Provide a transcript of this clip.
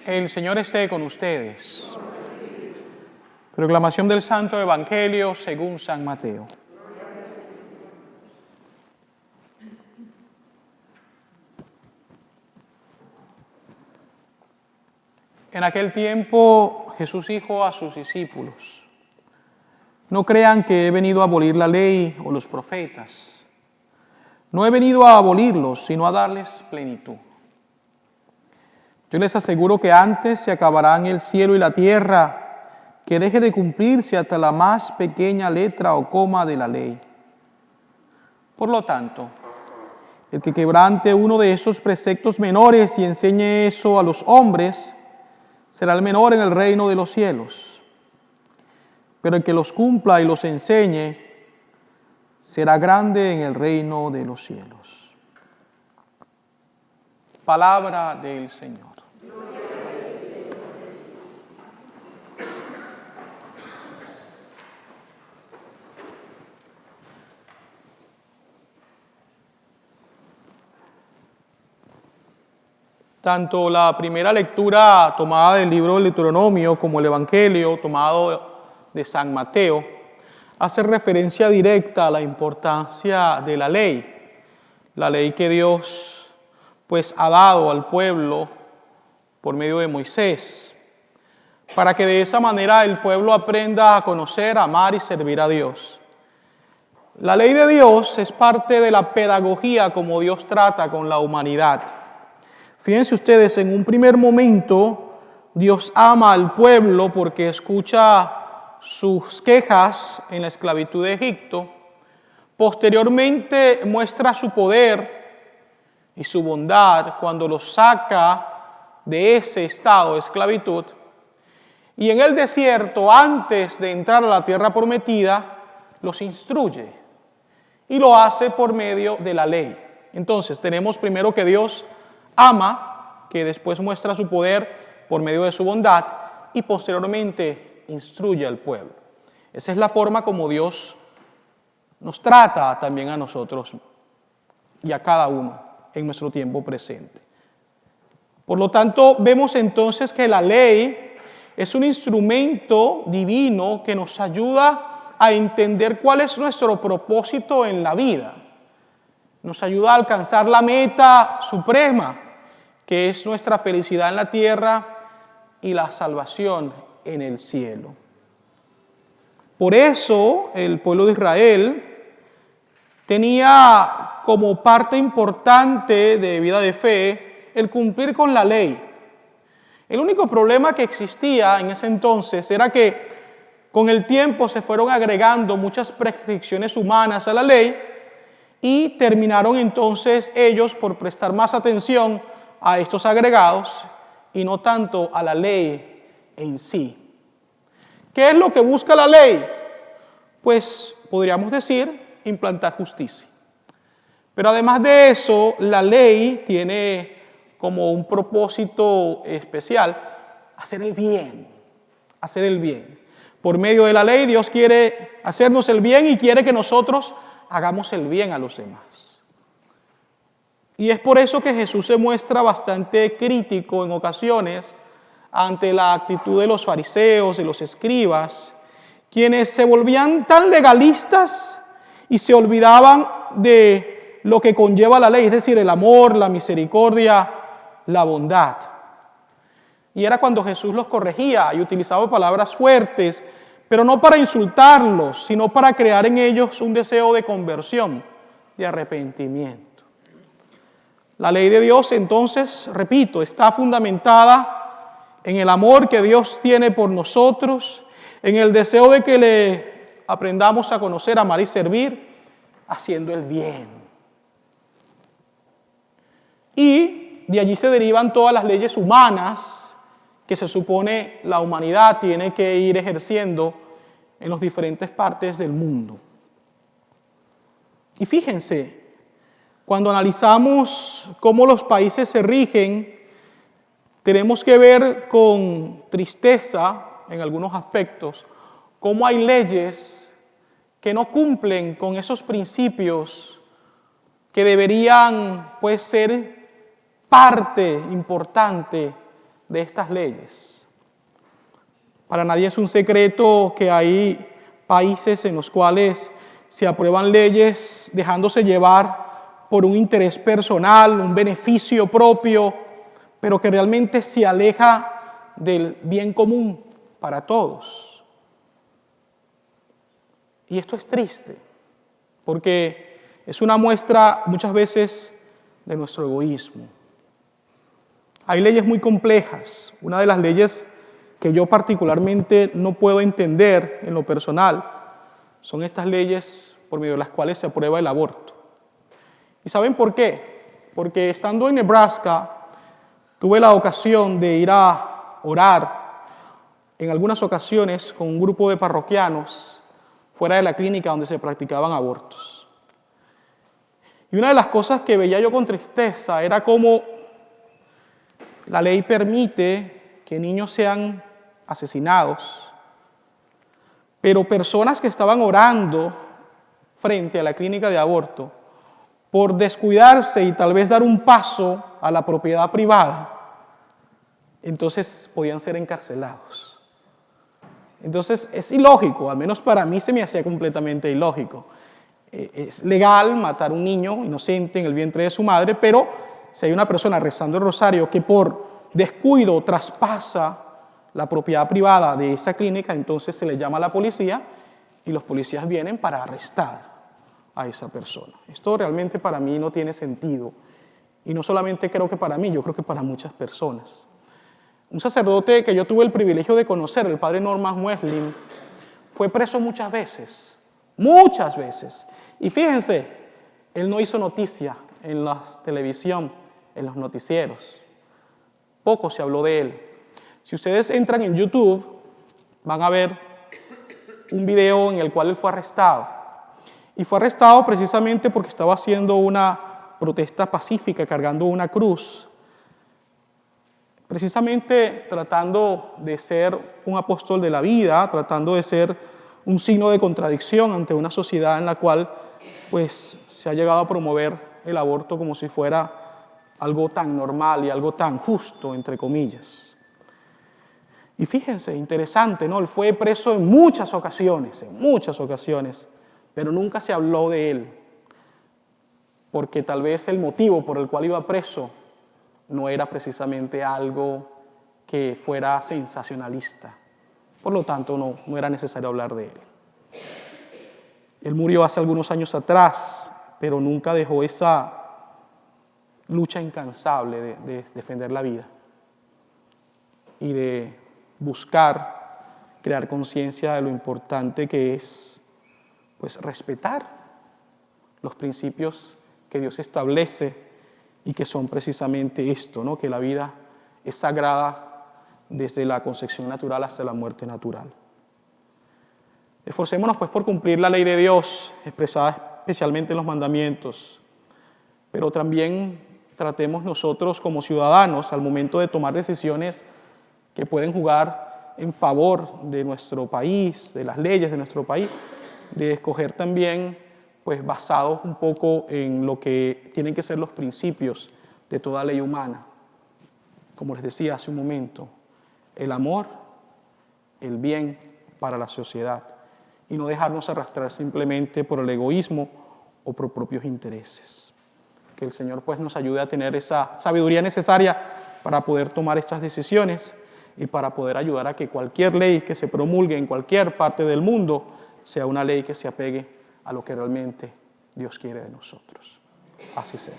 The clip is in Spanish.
El Señor esté con ustedes. Proclamación del Santo Evangelio según San Mateo. En aquel tiempo Jesús dijo a sus discípulos: no crean que he venido a abolir la ley o los profetas. No he venido a abolirlos, sino a darles plenitud. Yo les aseguro que antes se acabarán el cielo y la tierra que deje de cumplirse hasta la más pequeña letra o coma de la ley. Por lo tanto, el que quebrante uno de esos preceptos menores y enseñe eso a los hombres, será el menor en el reino de los cielos. Pero el que los cumpla y los enseñe, será grande en el reino de los cielos. Palabra del Señor. Tanto la primera lectura tomada del libro del Deuteronomio como el Evangelio tomado de San Mateo hace referencia directa a la importancia de la ley que Dios pues ha dado al pueblo por medio de Moisés, para que de esa manera el pueblo aprenda a conocer, amar y servir a Dios. La ley de Dios es parte de la pedagogía como Dios trata con la humanidad. Fíjense ustedes, en un primer momento, Dios ama al pueblo porque escucha sus quejas en la esclavitud de Egipto. Posteriormente muestra su poder y su bondad cuando los saca de ese estado de esclavitud. Y en el desierto, antes de entrar a la tierra prometida, los instruye. Y lo hace por medio de la ley. Entonces, tenemos primero que Dios ama, que después muestra su poder por medio de su bondad y posteriormente instruye al pueblo. Esa es la forma como Dios nos trata también a nosotros y a cada uno en nuestro tiempo presente. Por lo tanto, vemos entonces que la ley es un instrumento divino que nos ayuda a entender cuál es nuestro propósito en la vida. Nos ayuda a alcanzar la meta suprema, que es nuestra felicidad en la tierra y la salvación en el cielo. Por eso el pueblo de Israel tenía como parte importante de vida de fe el cumplir con la ley. El único problema que existía en ese entonces era que con el tiempo se fueron agregando muchas prescripciones humanas a la ley y terminaron entonces ellos por prestar más atención a estos agregados y no tanto a la ley en sí. ¿Qué es lo que busca la ley? Pues podríamos decir implantar justicia. Pero además de eso, la ley tiene como un propósito especial hacer el bien, hacer el bien. Por medio de la ley Dios quiere hacernos el bien y quiere que nosotros hagamos el bien a los demás. Y es por eso que Jesús se muestra bastante crítico en ocasiones ante la actitud de los fariseos, de los escribas, quienes se volvían tan legalistas y se olvidaban de lo que conlleva la ley, es decir, el amor, la misericordia, la bondad. Y era cuando Jesús los corregía y utilizaba palabras fuertes, pero no para insultarlos, sino para crear en ellos un deseo de conversión, de arrepentimiento. La ley de Dios, entonces, repito, está fundamentada en el amor que Dios tiene por nosotros, en el deseo de que le aprendamos a conocer, amar y servir, haciendo el bien. Y de allí se derivan todas las leyes humanas que se supone la humanidad tiene que ir ejerciendo en las diferentes partes del mundo. Y fíjense, cuando analizamos cómo los países se rigen, tenemos que ver con tristeza en algunos aspectos cómo hay leyes que no cumplen con esos principios que deberían pues ser parte importante de estas leyes. Para nadie es un secreto que hay países en los cuales se aprueban leyes dejándose llevar por un interés personal, un beneficio propio, pero que realmente se aleja del bien común para todos. Y esto es triste, porque es una muestra muchas veces de nuestro egoísmo. Hay leyes muy complejas. Una de las leyes que yo particularmente no puedo entender en lo personal son estas leyes por medio de las cuales se aprueba el aborto. ¿Y saben por qué? Porque estando en Nebraska, tuve la ocasión de ir a orar en algunas ocasiones con un grupo de parroquianos fuera de la clínica donde se practicaban abortos. Y una de las cosas que veía yo con tristeza era cómo la ley permite que niños sean asesinados, pero personas que estaban orando frente a la clínica de aborto, por descuidarse y tal vez dar un paso a la propiedad privada, entonces podían ser encarcelados. Entonces es ilógico, al menos para mí se me hacía completamente ilógico. Es legal matar a un niño inocente en el vientre de su madre, pero si hay una persona rezando el rosario que por descuido traspasa la propiedad privada de esa clínica, entonces se le llama a la policía y los policías vienen para arrestar a esa persona. Esto realmente para mí no tiene sentido. Y no solamente creo que para mí, yo creo que para muchas personas. Un sacerdote que yo tuve el privilegio de conocer, el padre Norman Wesley, fue preso muchas veces. Y fíjense, él no hizo noticia en la televisión, en los noticieros. Poco se habló de él. Si ustedes entran en YouTube, van a ver un video en el cual él fue arrestado. Y fue arrestado precisamente porque estaba haciendo una protesta pacífica, cargando una cruz. Precisamente tratando de ser un apóstol de la vida, tratando de ser un signo de contradicción ante una sociedad en la cual pues, se ha llegado a promover el aborto como si fuera algo tan normal y algo tan justo, entre comillas. Y fíjense, interesante, ¿no? Él fue preso en muchas ocasiones, pero nunca se habló de él, porque tal vez el motivo por el cual iba preso no era precisamente algo que fuera sensacionalista. Por lo tanto, no era necesario hablar de él. Él murió hace algunos años atrás, pero nunca dejó esa lucha incansable de defender la vida y de buscar crear conciencia de lo importante que es pues, respetar los principios que Dios establece y que son precisamente esto, ¿no? Que la vida es sagrada desde la concepción natural hasta la muerte natural. Esforcémonos pues por cumplir la ley de Dios, expresada especialmente en los mandamientos, pero también tratemos nosotros como ciudadanos al momento de tomar decisiones que pueden jugar en favor de nuestro país, de las leyes de nuestro país, de escoger también pues basados un poco en lo que tienen que ser los principios de toda ley humana. Como les decía hace un momento, el amor, el bien para la sociedad y no dejarnos arrastrar simplemente por el egoísmo o por propios intereses. Que el Señor pues nos ayude a tener esa sabiduría necesaria para poder tomar estas decisiones y para poder ayudar a que cualquier ley que se promulgue en cualquier parte del mundo sea una ley que se apegue a lo que realmente Dios quiere de nosotros. Así sea.